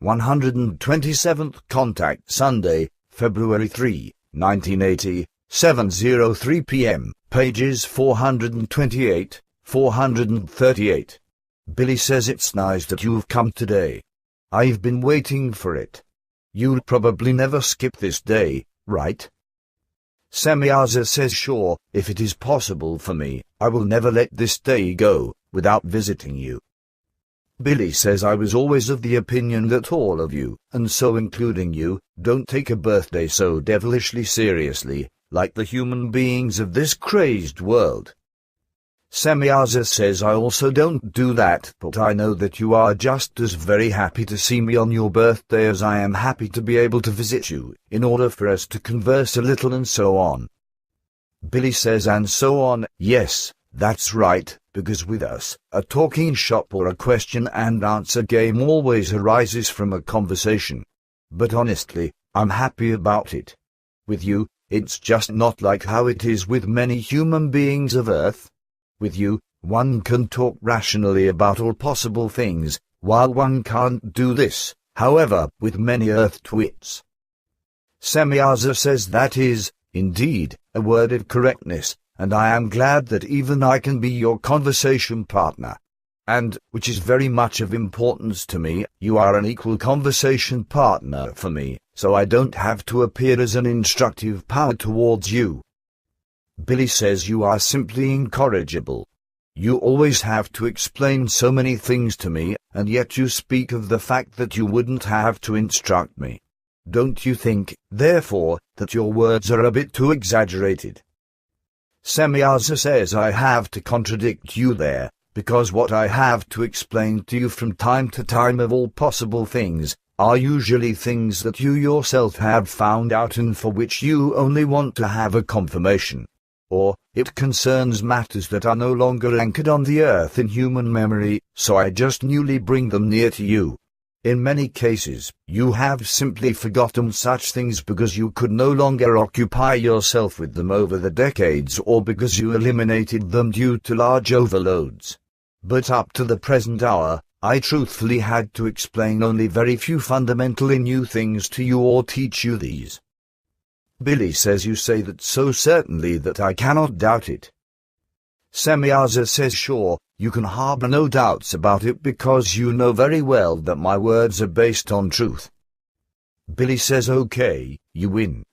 127th contact Sunday, February 3, 1980, 7:03 p.m., pages 428, 438. Billy says it's nice that you've come today. I've been waiting for it. You'll probably never skip this day, right? Semyaza says sure, if it is possible for me, I will never let this day go, without visiting you. Billy says I was always of the opinion that all of you, and so including you, don't take a birthday so devilishly seriously, like the human beings of this crazed world. Semyaza says I also don't do that, but I know that you are just as very happy to see me on your birthday as I am happy to be able to visit you, in order for us to converse a little and so on. Billy says and so on, yes, that's right, because with us, a talking shop or a question and answer game always arises from a conversation. But honestly, I'm happy about it. With you, it's just not like how it is with many human beings of Earth. With you, one can talk rationally about all possible things, while one can't do this, however, with many Earth twits. Semyaza says that is, indeed, a word of correctness, and I am glad that even I can be your conversation partner. And, which is very much of importance to me, you are an equal conversation partner for me, so I don't have to appear as an instructive power towards you. Billy says you are simply incorrigible. You always have to explain so many things to me, and yet you speak of the fact that you wouldn't have to instruct me. Don't you think, therefore, that your words are a bit too exaggerated? Semyaza says I have to contradict you there, because what I have to explain to you from time to time of all possible things, are usually things that you yourself have found out and for which you only want to have a confirmation. Or, it concerns matters that are no longer anchored on the earth in human memory, so I just newly bring them near to you. In many cases, you have simply forgotten such things because you could no longer occupy yourself with them over the decades or because you eliminated them due to large overloads. But up to the present hour, I truthfully had to explain only very few fundamentally new things to you or teach you these. Billy says you say that so certainly that I cannot doubt it. Semyaza says sure, you can harbor no doubts about it because you know very well that my words are based on truth. Billy says okay, you win.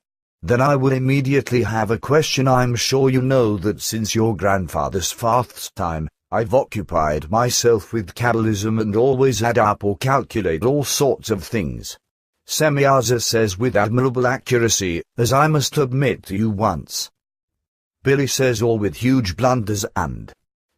Then I will immediately have a question. I'm sure you know that since your grandfather's father's time, I've occupied myself with Kabbalism and always add up or calculate all sorts of things. Semyaza says with admirable accuracy, as I must admit to you once. Billy says all with huge blunders and.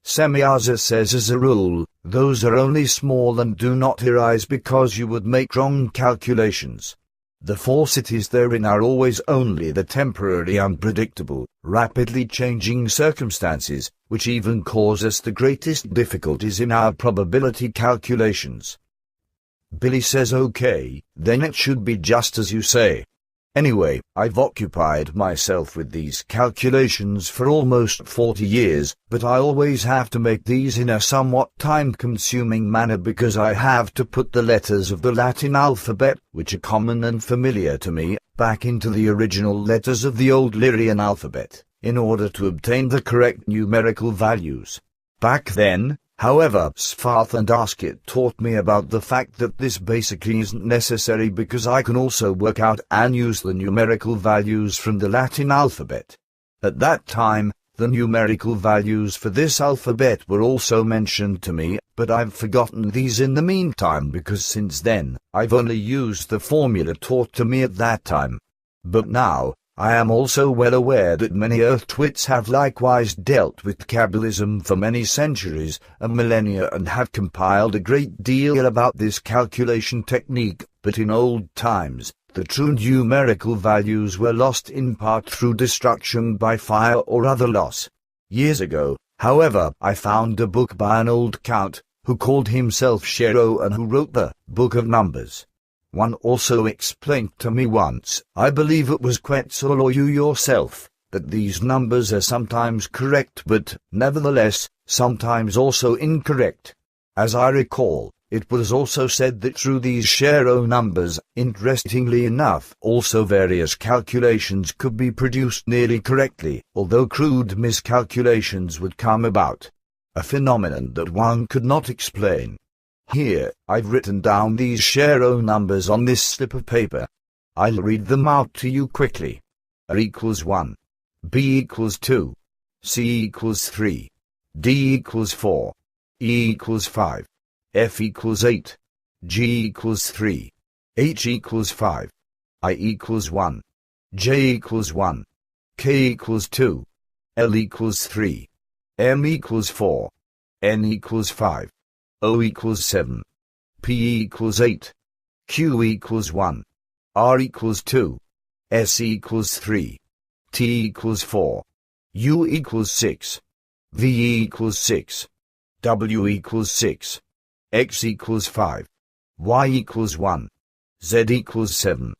Semyaza says as a rule, those are only small and do not arise because you would make wrong calculations. The falsities therein are always only the temporary unpredictable, rapidly changing circumstances, which even cause us the greatest difficulties in our probability calculations. Billy says okay, then it should be just as you say. Anyway, I've occupied myself with these calculations for almost 40 years, but I always have to make these in a somewhat time-consuming manner because I have to put the letters of the Latin alphabet, which are common and familiar to me, back into the original letters of the old Lyrian alphabet, in order to obtain the correct numerical values. Back then, however, Svarth and Askit taught me about the fact that this basically isn't necessary because I can also work out and use the numerical values from the Latin alphabet. At that time, the numerical values for this alphabet were also mentioned to me, but I've forgotten these in the meantime because since then, I've only used the formula taught to me at that time. But now, I am also well aware that many Earth-twits have likewise dealt with Kabbalism for many centuries and millennia and have compiled a great deal about this calculation technique, but in old times, the true numerical values were lost in part through destruction by fire or other loss. Years ago, however, I found a book by an old count, who called himself Cheiro and who wrote the Book of Numbers. One also explained to me once, I believe it was Quetzal or you yourself, that these numbers are sometimes correct but, nevertheless, sometimes also incorrect. As I recall, It was also said that through these Cheiro numbers, interestingly enough, also various calculations could be produced nearly correctly, although crude miscalculations would come about. A phenomenon that one could not explain. Here, I've written down these Cheiro numbers on this slip of paper. I'll read them out to you quickly. A equals 1. B equals 2. C equals 3. D equals 4. E equals 5. F equals 8. G equals 3. H equals 5. I equals 1. J equals 1. K equals 2. L equals 3. M equals 4. N equals 5. O equals 7. P equals 8. Q equals 1. R equals 2. S equals 3. T equals 4. U equals 6. V equals 6. W equals 6. X equals 5. Y equals 1. Z equals 7.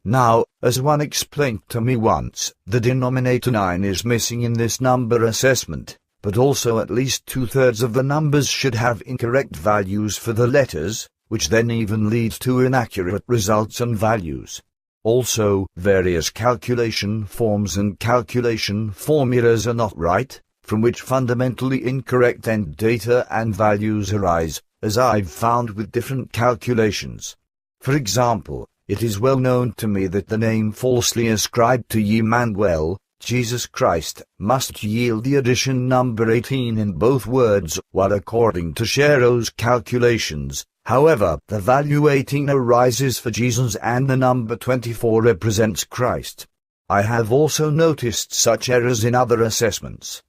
Now, as one explained to me once, the denominator 9 is missing in this number assessment, but also at least 2/3 of the numbers should have incorrect values for the letters, which then even leads to inaccurate results and values. Also, various calculation forms and calculation formulas are not right, from which fundamentally incorrect end data and values arise, as I've found with different calculations. For example, it is well known to me that the name falsely ascribed to Emmanuel, Jesus Christ, must yield the addition number 18 in both words, while according to Cheiro's calculations, however, the value 18 arises for Jesus and the number 24 represents Christ. I have also noticed such errors in other assessments.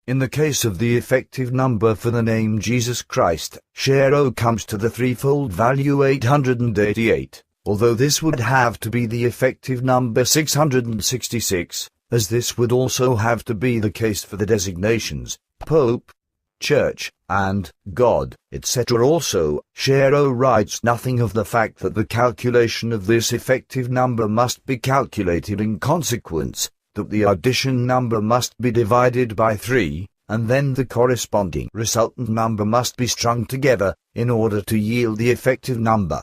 In the case of the effective number for the name Jesus Christ, Cheiro comes to the threefold value 888, although this would have to be the effective number 666, as this would also have to be the case for the designations, Pope, Church, and God, etc. Also, Cheiro writes nothing of the fact that the calculation of this effective number must be calculated in consequence, that the addition number must be divided by 3, and then the corresponding resultant number must be strung together, in order to yield the effective number.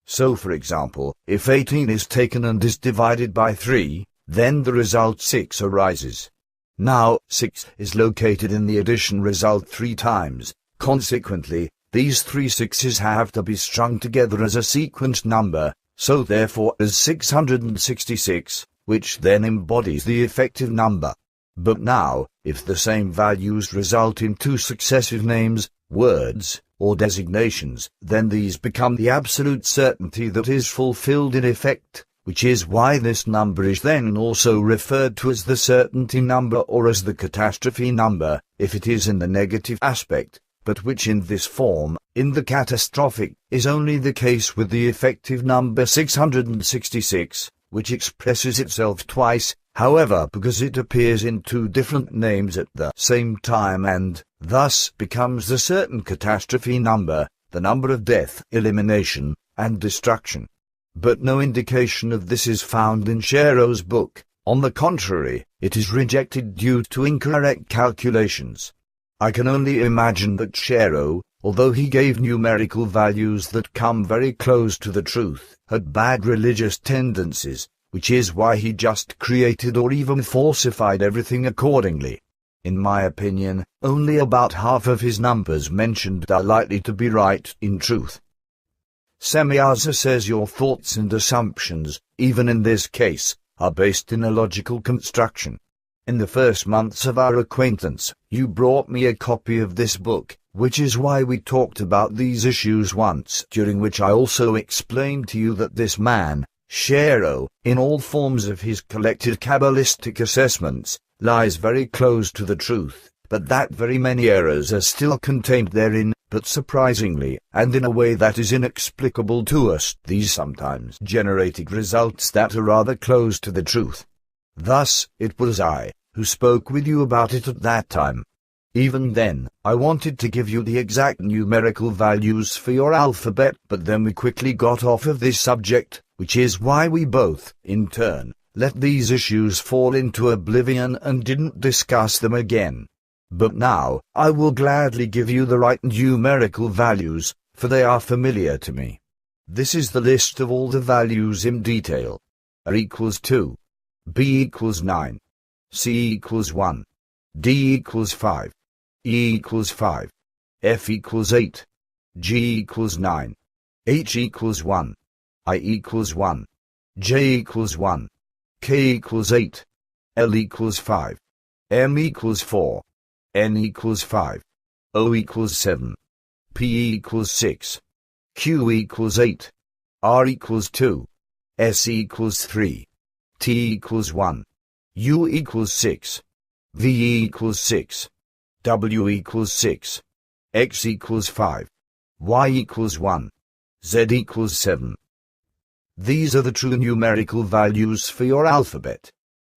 So for example, if 18 is taken and is divided by 3, then the result 6 arises. Now, 6 is located in the addition result 3 times, consequently, these 3 6s have to be strung together as a sequence number, so therefore as 666, which then embodies the effective number. But now, if the same values result in 2 successive names, words, or designations, then these become the absolute certainty that is fulfilled in effect, which is why this number is then also referred to as the certainty number or as the catastrophe number, if it is in the negative aspect, but which in this form, in the catastrophic, is only the case with the effective number 666, which expresses itself twice, however, because it appears in 2 different names at the same time and, thus, becomes the certain catastrophe number, the number of death, elimination, and destruction. But no indication of this is found in Cheiro's book. On the contrary, it is rejected due to incorrect calculations. I can only imagine that Cheiro, although he gave numerical values that come very close to the truth, had bad religious tendencies, which is why he just created or even falsified everything accordingly. In my opinion, only about half of his numbers mentioned are likely to be right in truth. Semyaza says your thoughts and assumptions, even in this case, are based in a logical construction. In the first months of our acquaintance, you brought me a copy of this book, which is why we talked about these issues once, during which I also explained to you that this man, Cheiro, in all forms of his collected Kabbalistic assessments, lies very close to the truth, but that very many errors are still contained therein, but surprisingly, and in a way that is inexplicable to us, these sometimes generated results that are rather close to the truth. Thus, it was I who spoke with you about it at that time. Even then, I wanted to give you the exact numerical values for your alphabet, but then we quickly got off of this subject, which is why we both, in turn, let these issues fall into oblivion and didn't discuss them again. But now, I will gladly give you the right numerical values for they are familiar to me. This is the list of all the values in detail. A equals 2. B equals 9. C equals 1. D equals 5. E equals 5. F equals 8. G equals 9. H equals 1. I equals 1. J equals 1. K equals 8. L equals 5. M equals 4. N equals 5. O equals 7. P equals 6. Q equals 8. R equals 2. S equals 3. T equals 1. U equals 6. V equals 6. W equals 6. X equals 5. Y equals 1. Z equals 7. These are the true numerical values for your alphabet.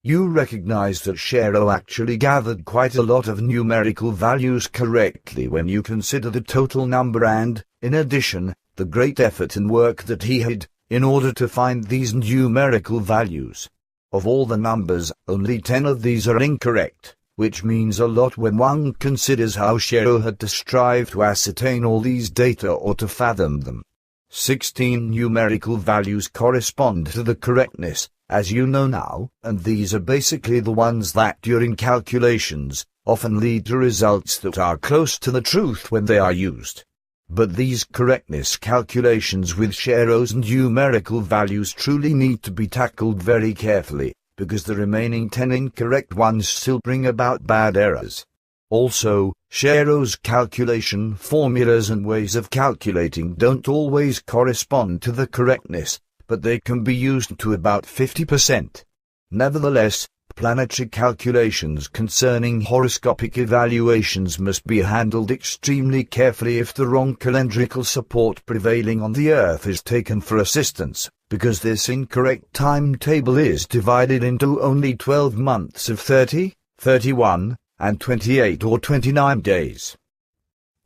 You recognize that Cheiro actually gathered quite a lot of numerical values correctly when you consider the total number and, in addition, the great effort and work that he had in order to find these numerical values. Of all the numbers, only 10 of these are incorrect, which means a lot when one considers how Cheiro had to strive to ascertain all these data or to fathom them. 16 numerical values correspond to the correctness, as you know now, and these are basically the ones that, during calculations, often lead to results that are close to the truth when they are used. But these correctness calculations with Cheiro's numerical values truly need to be tackled very carefully, because the remaining 10 incorrect ones still bring about bad errors. Also, Cheiro's calculation formulas and ways of calculating don't always correspond to the correctness, but they can be used to about 50%. Nevertheless, planetary calculations concerning horoscopic evaluations must be handled extremely carefully if the wrong calendrical support prevailing on the Earth is taken for assistance, because this incorrect timetable is divided into only 12 months of 30, 31, and 28 or 29 days.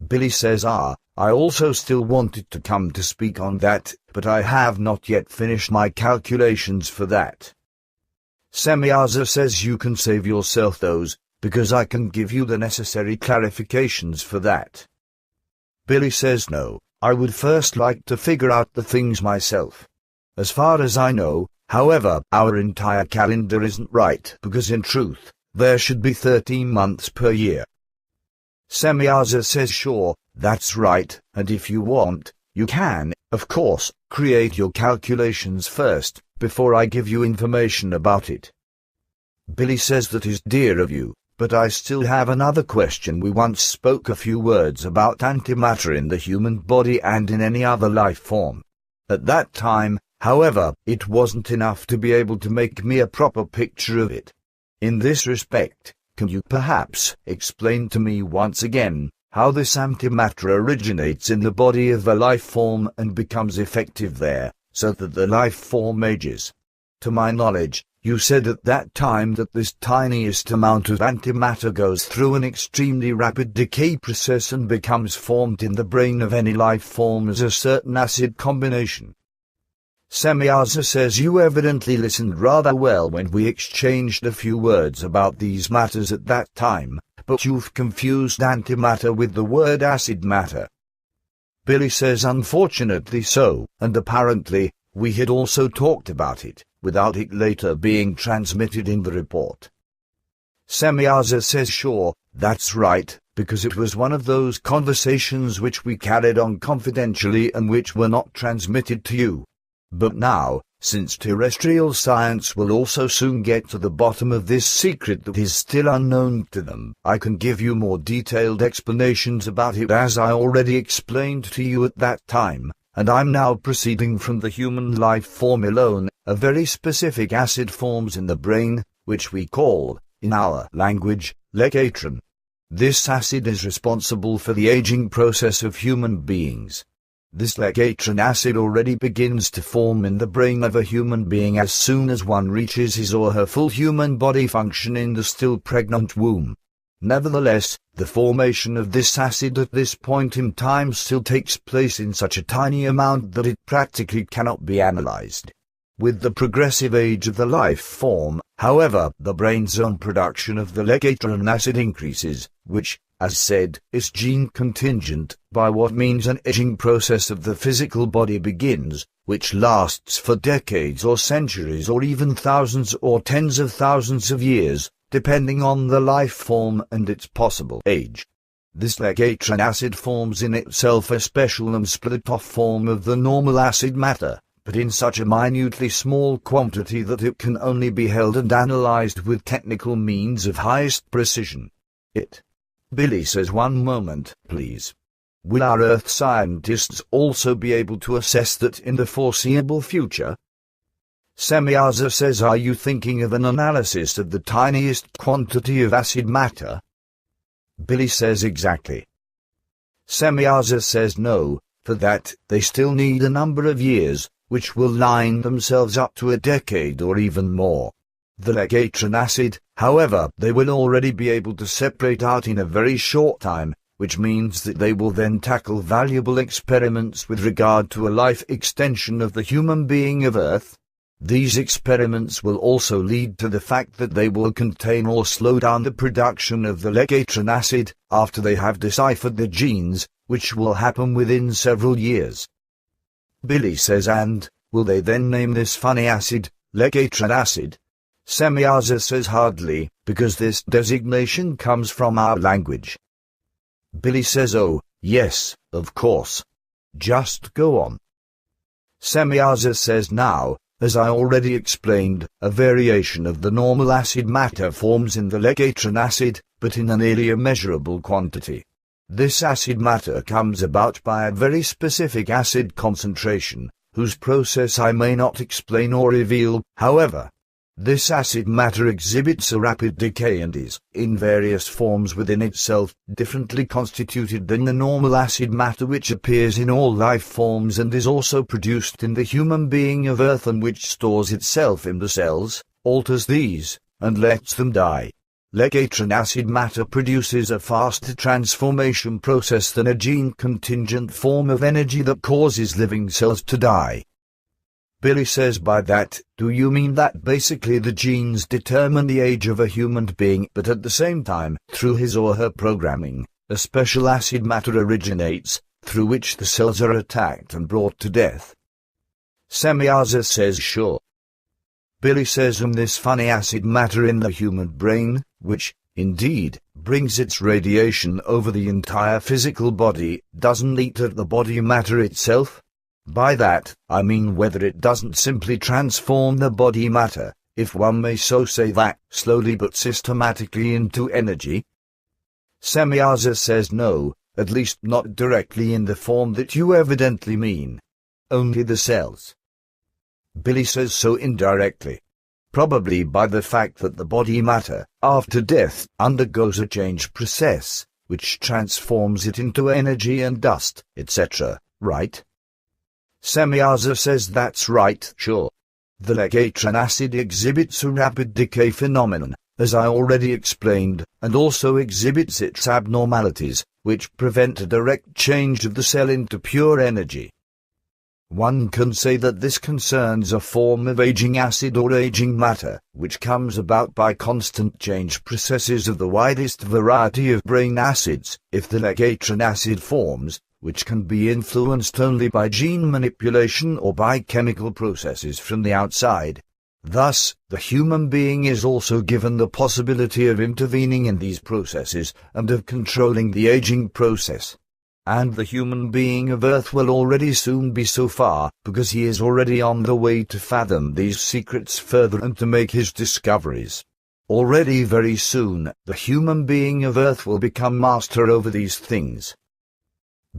Billy says, I also still wanted to come to speak on that, but I have not yet finished my calculations for that. Semyaza says you can save yourself those, because I can give you the necessary clarifications for that. Billy says no, I would first like to figure out the things myself. As far as I know, however, our entire calendar isn't right, because in truth, there should be 13 months per year. Semyaza says sure, that's right, and if you want, you can, of course, create your calculations first, before I give you information about it. Billy says that is dear of you, but I still have another question. We once spoke a few words about antimatter in the human body and in any other life form. At that time, however, it wasn't enough to be able to make me a proper picture of it. In this respect, can you perhaps explain to me once again how this antimatter originates in the body of a life form and becomes effective there, so that the life form ages? To my knowledge, you said at that time that this tiniest amount of antimatter goes through an extremely rapid decay process and becomes formed in the brain of any life form as a certain acid combination. Semyaza says you evidently listened rather well when we exchanged a few words about these matters at that time, but you've confused antimatter with the word acid matter. Billy says unfortunately so, and apparently, we had also talked about it, without it later being transmitted in the report. Semyaza says sure, that's right, because it was one of those conversations which we carried on confidentially and which were not transmitted to you. But now, since terrestrial science will also soon get to the bottom of this secret that is still unknown to them, I can give you more detailed explanations about it as I already explained to you at that time, and I'm now proceeding from the human life form alone, a very specific acid forms in the brain, which we call, in our language, lecatron. This acid is responsible for the aging process of human beings. This lecatron acid already begins to form in the brain of a human being as soon as one reaches his or her full human body function in the still pregnant womb. Nevertheless, the formation of this acid at this point in time still takes place in such a tiny amount that it practically cannot be analyzed. With the progressive age of the life form, however, the brain's own production of the lecatron acid increases, which, as said, is gene contingent, by what means an aging process of the physical body begins, which lasts for decades or centuries or even thousands or tens of thousands of years, depending on the life form and its possible age. This legatron acid forms in itself a special and split-off form of the normal acid matter, but in such a minutely small quantity that it can only be held and analyzed with technical means of highest precision. Billy says, one moment, please. Will our Earth scientists also be able to assess that in the foreseeable future? Semyaza says, are you thinking of an analysis of the tiniest quantity of acid matter? Billy says, exactly. Semyaza says no, for that they still need a number of years, which will line themselves up to a decade or even more. The legatron acid, however, they will already be able to separate out in a very short time, which means that they will then tackle valuable experiments with regard to a life extension of the human being of Earth. These experiments will also lead to the fact that they will contain or slow down the production of the legatron acid, after they have deciphered the genes, which will happen within several years. Billy says, and will they then name this funny acid, legatron acid? Semyaza says, hardly, because this designation comes from our language. Billy says, oh, yes, of course. Just go on. Semyaza says, now, as I already explained, a variation of the normal acid matter forms in the legatron acid, but in a nearly immeasurable quantity. This acid matter comes about by a very specific acid concentration, whose process I may not explain or reveal, however. This acid matter exhibits a rapid decay and is, in various forms within itself, differently constituted than the normal acid matter which appears in all life forms and is also produced in the human being of Earth and which stores itself in the cells, alters these, and lets them die. Legatron acid matter produces a faster transformation process than a gene-contingent form of energy that causes living cells to die. Billy says, by that, do you mean that basically the genes determine the age of a human being, but at the same time, through his or her programming, a special acid matter originates, through which the cells are attacked and brought to death? Semyaza says, sure. Billy says, this funny acid matter in the human brain, which, indeed, brings its radiation over the entire physical body, doesn't eat at the body matter itself? By that, I mean whether it doesn't simply transform the body matter, if one may so say that, slowly but systematically into energy? Semyaza says no, at least not directly in the form that you evidently mean. Only the cells. Billy says, so indirectly. Probably by the fact that the body matter, after death, undergoes a change process, which transforms it into energy and dust, etc., right? Semyaza says, that's right, sure. The legatron acid exhibits a rapid decay phenomenon, as I already explained, and also exhibits its abnormalities, which prevent a direct change of the cell into pure energy. One can say that this concerns a form of aging acid or aging matter, which comes about by constant change processes of the widest variety of brain acids, if the legatron acid forms, which can be influenced only by gene manipulation or by chemical processes from the outside. Thus, the human being is also given the possibility of intervening in these processes and of controlling the aging process. And the human being of Earth will already soon be so far, because he is already on the way to fathom these secrets further and to make his discoveries. Already very soon, the human being of Earth will become master over these things.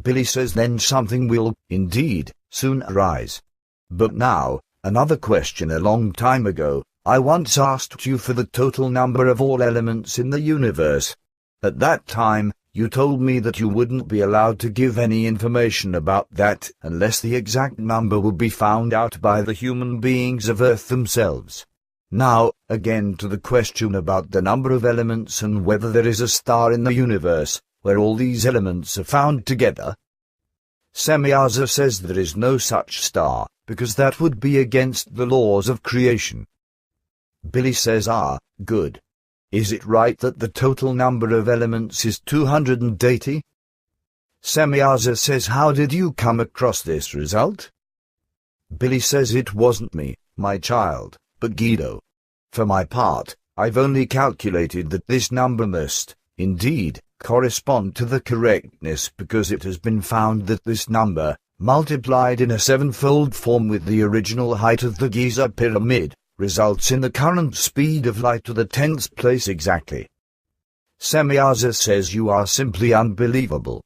Billy says, then something will, indeed, soon arise. But now, another question. A long time ago, I once asked you for the total number of all elements in the universe. At that time, you told me that you wouldn't be allowed to give any information about that unless the exact number would be found out by the human beings of Earth themselves. Now, again to the question about the number of elements and whether there is a star in the universe, where all these elements are found together. Semyaza says there is no such star, because that would be against the laws of creation. Billy says, good. Is it right that the total number of elements is 280? Semyaza says, how did you come across this result? Billy says, it wasn't me, my child, but Guido. For my part, I've only calculated that this number must, indeed, correspond to the correctness because it has been found that this number, multiplied in a sevenfold form with the original height of the Giza pyramid, results in the current speed of light to the 10th place exactly. Semyaza says, you are simply unbelievable.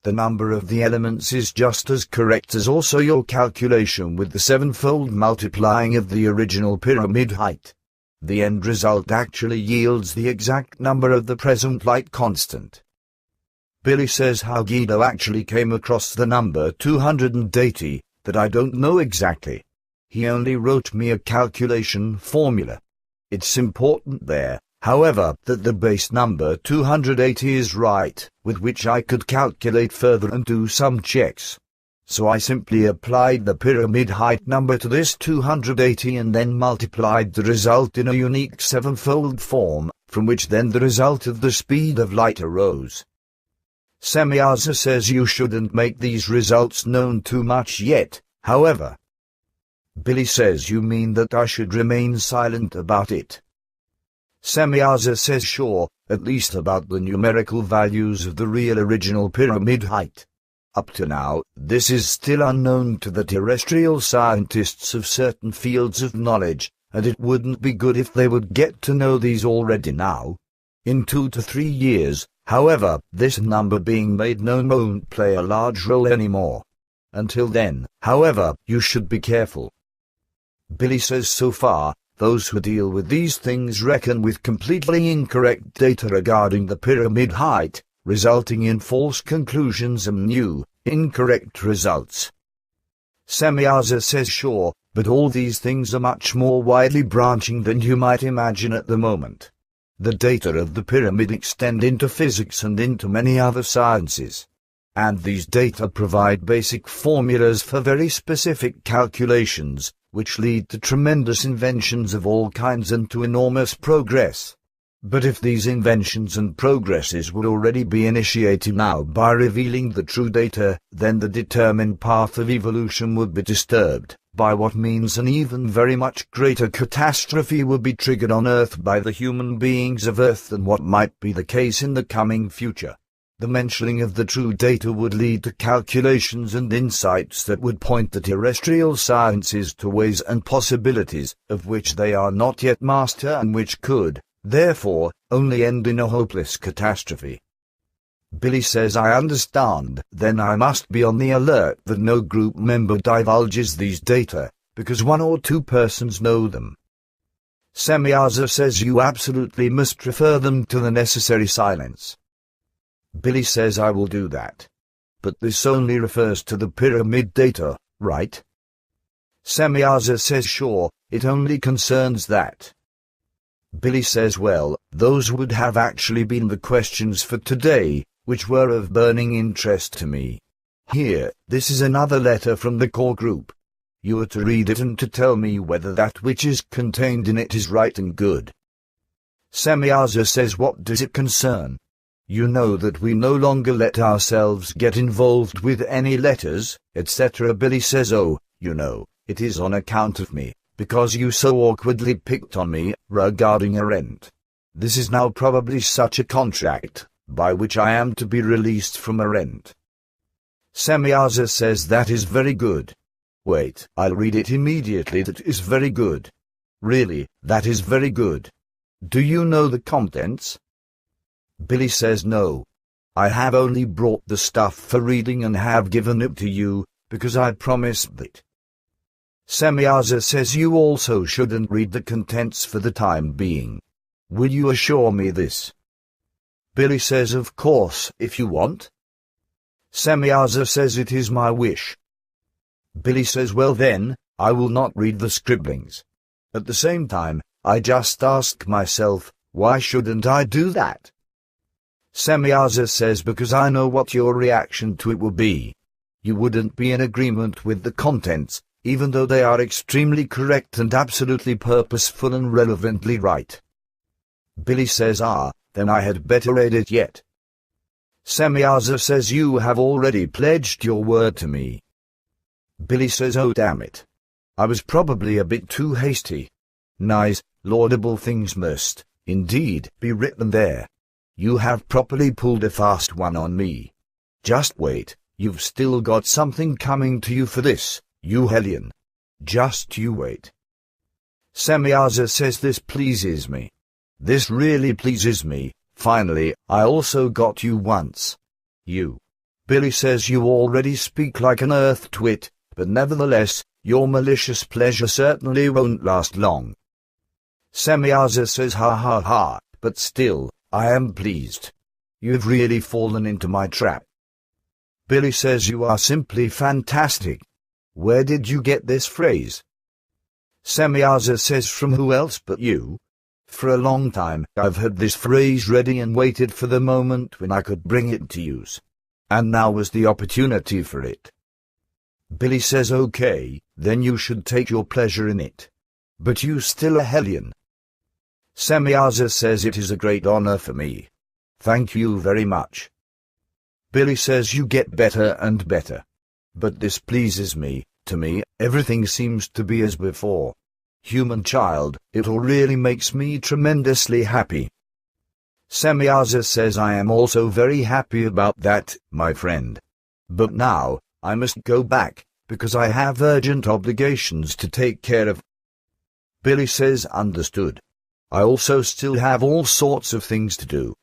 The number of the elements is just as correct as also your calculation with the sevenfold multiplying of the original pyramid height. The end result actually yields the exact number of the present light constant. Billy says, how Guido actually came across the number 280, that I don't know exactly. He only wrote me a calculation formula. It's important there, however, that the base number 280 is right, with which I could calculate further and do some checks. So I simply applied the pyramid height number to this 280 and then multiplied the result in a unique sevenfold form, from which then the result of the speed of light arose. Semyaza says, you shouldn't make these results known too much yet, however. Billy says, you mean that I should remain silent about it? Semyaza says, sure, at least about the numerical values of the real original pyramid height. Up to now, this is still unknown to the terrestrial scientists of certain fields of knowledge, and it wouldn't be good if they would get to know these already now. In 2 to 3 years, however, this number being made known won't play a large role anymore. Until then, however, you should be careful. Billy says, so far, those who deal with these things reckon with completely incorrect data regarding the pyramid height, resulting in false conclusions and new, incorrect results. Semyaza says, sure, but all these things are much more widely branching than you might imagine at the moment. The data of the pyramid extend into physics and into many other sciences. And these data provide basic formulas for very specific calculations, which lead to tremendous inventions of all kinds and to enormous progress. But if these inventions and progresses would already be initiated now by revealing the true data, then the determined path of evolution would be disturbed, by what means an even very much greater catastrophe would be triggered on Earth by the human beings of Earth than what might be the case in the coming future. The mentioning of the true data would lead to calculations and insights that would point the terrestrial sciences to ways and possibilities of which they are not yet master and which could, therefore, only end in a hopeless catastrophe. Billy says, I understand, then I must be on the alert that no group member divulges these data, because 1 or 2 persons know them. Semyaza says, you absolutely must refer them to the necessary silence. Billy says, I will do that. But this only refers to the pyramid data, right? Semyaza says, sure, it only concerns that. Billy says, well, those would have actually been the questions for today, which were of burning interest to me. Here, this is another letter from the core group. You are to read it and to tell me whether that which is contained in it is right and good. Semyaza says, what does it concern? You know that we no longer let ourselves get involved with any letters, etc. Billy says, oh, you know, it is on account of me, because you so awkwardly picked on me, regarding a rent. This is now probably such a contract, by which I am to be released from a rent. Semyaza says, that is very good. Wait, I'll read it immediately. That is very good. Really, that is very good. Do you know the contents? Billy says, no. I have only brought the stuff for reading and have given it to you, because I promised that. Semyaza says, you also shouldn't read the contents for the time being. Will you assure me this? Billy says, of course, if you want. Semyaza says, it is my wish. Billy says, well then, I will not read the scribblings. At the same time, I just ask myself, why shouldn't I do that? Semyaza says, because I know what your reaction to it will be. You wouldn't be in agreement with the contents, even though they are extremely correct and absolutely purposeful and relevantly right. Billy says, then I had better read it yet. Semyaza says, you have already pledged your word to me. Billy says, oh damn it. I was probably a bit too hasty. Nice, laudable things must, indeed, be written there. You have properly pulled a fast one on me. Just wait, you've still got something coming to you for this, you hellion. Just you wait. Semyaza says, this pleases me. This really pleases me. Finally, I also got you once. You. Billy says, you already speak like an earth twit, but nevertheless, your malicious pleasure certainly won't last long. Semyaza says, ha ha ha, but still, I am pleased. You've really fallen into my trap. Billy says, you are simply fantastic. Where did you get this phrase? Semyaza says, from who else but you? For a long time, I've had this phrase ready and waited for the moment when I could bring it to use. And now was the opportunity for it. Billy says, okay, then you should take your pleasure in it. But you still a hellion. Semyaza says, it is a great honor for me. Thank you very much. Billy says, you get better and better. But this pleases me. To me, everything seems to be as before. Human child, it all really makes me tremendously happy. Semyaza says, I am also very happy about that, my friend. But now, I must go back, because I have urgent obligations to take care of. Billy says, understood. I also still have all sorts of things to do.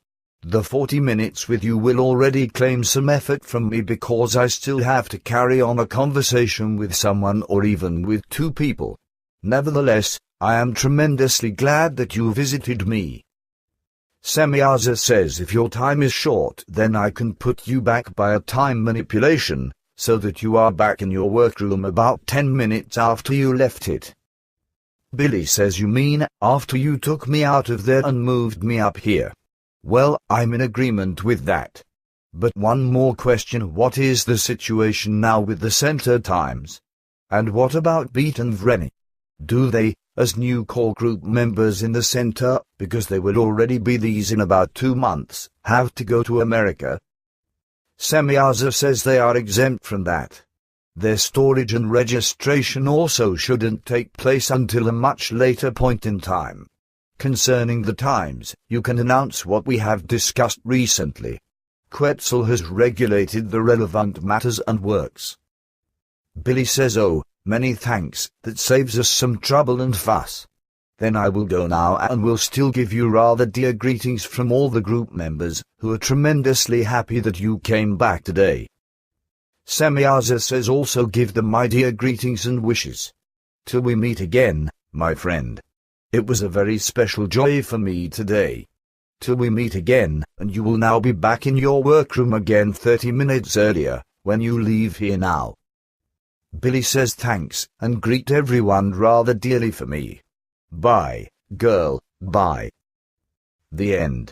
The 40 minutes with you will already claim some effort from me because I still have to carry on a conversation with someone or even with two people. Nevertheless, I am tremendously glad that you visited me. Semyaza says, if your time is short, then I can put you back by a time manipulation, so that you are back in your workroom about 10 minutes after you left it. Billy says, you mean, after you took me out of there and moved me up here? Well, I'm in agreement with that. But one more question, what is the situation now with the center times? And what about Beat and Vrenny? Do they, as new core group members in the center, because they will already be these in about 2 months, have to go to America? Semyaza says they are exempt from that. Their storage and registration also shouldn't take place until a much later point in time. Concerning the times, you can announce what we have discussed recently. Quetzal has regulated the relevant matters and works. Billy says, oh, many thanks, that saves us some trouble and fuss. Then I will go now and will still give you rather dear greetings from all the group members, who are tremendously happy that you came back today. Semyaza says, also give them my dear greetings and wishes. Till we meet again, my friend. It was a very special joy for me today. Till we meet again, and you will now be back in your workroom again 30 minutes earlier, when you leave here now. Billy says thanks, and greet everyone rather dearly for me. Bye, girl, bye. The end.